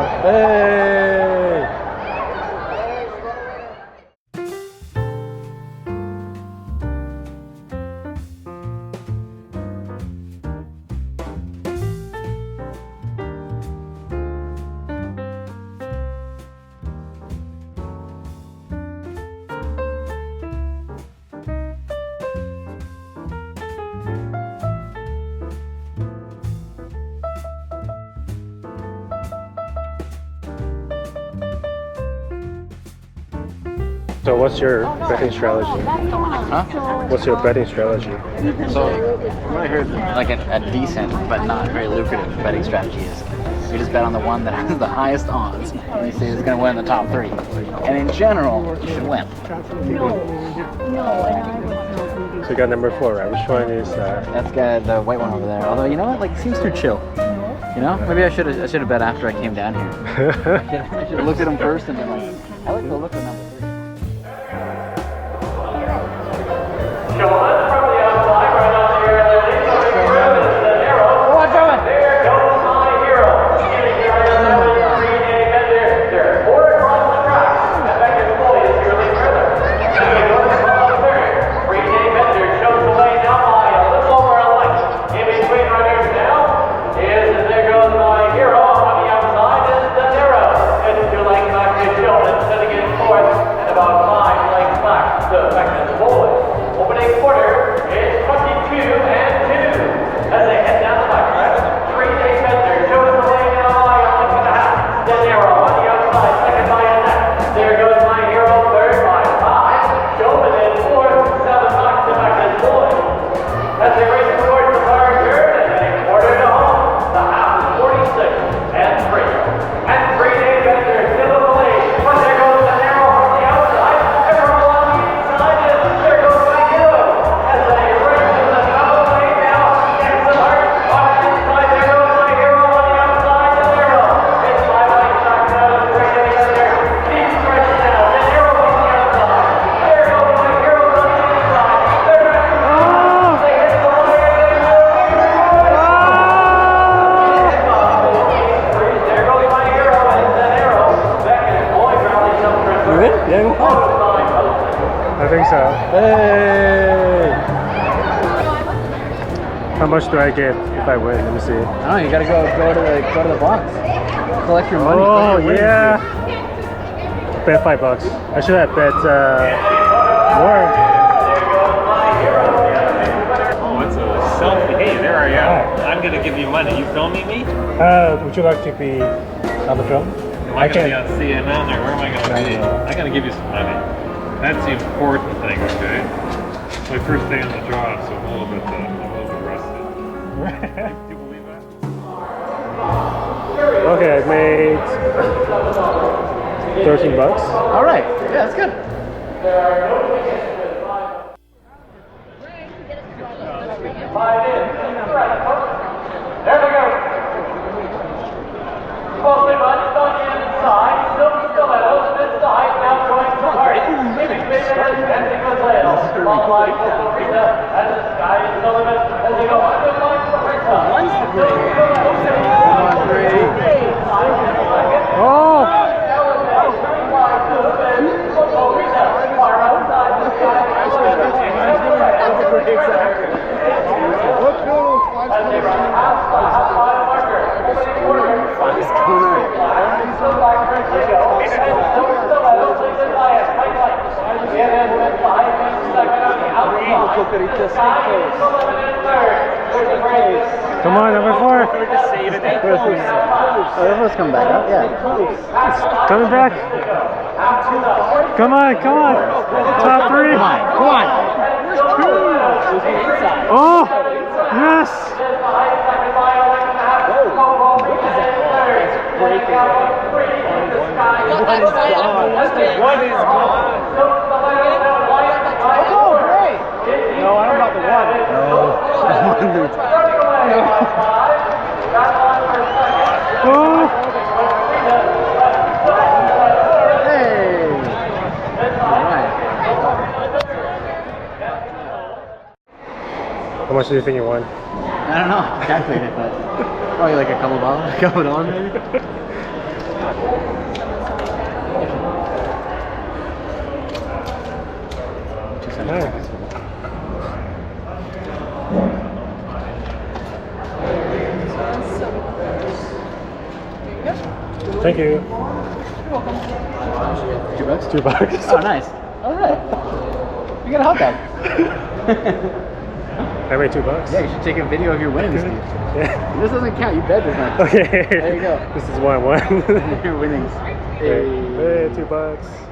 Hey! So what's your betting strategy? Huh? What's your betting strategy? So, what I heard, like a decent but not very lucrative betting strategy is you just bet on the one that has the highest odds, and you say it's going to win the top 3. And in general, you should win. So you got number 4, right? Which one is That's the white one over there. Although, you know what? Like, seems too chill. You know? Maybe I should have bet after I came down here. I should have looked at him first and been like, I like the look of number 3. I think so. Hey! How much do I get if I win? Let me see. Oh, you gotta go to the box. Collect your money. Oh yeah. Bet $5. I should have bet more. Oh, it's a selfie. Hey, there I am. I'm gonna give you money. You filming me? Would you like to be on the film? Am I gonna be on CNN or where am I gonna be? I'm gonna give you some money. That's the important thing, okay? It's my first day on the job, so I'm a little bit rusty. Do you believe that? Okay, I made $13. All right. Yeah, that's good. There we go. Mostly much on the inside. Stilettos, mid-side, now going to Hardy. Leaving bigger and dancing with Lale. Followed by Rita and the sky is the limit as they go under the line for Rita. Oh! Come on, number 4. Let's come back up. Yeah. Coming back. Come on, come on. Top 3. Come on. Oh, yes. One is gone. Oh, great. No, I don't have the one. Oh. Hey. All right. How much do you think you won? I don't know. Calculate it, but probably like a couple dollars, maybe. Thank you. $2? $2. Oh, nice. All right. You got a hot dog. I made $2. Yeah, you should take a video of your winnings, dude. Yeah. This doesn't count. You bet this much. Okay. There you go. This is 1-1. Your winnings. Hey, $2.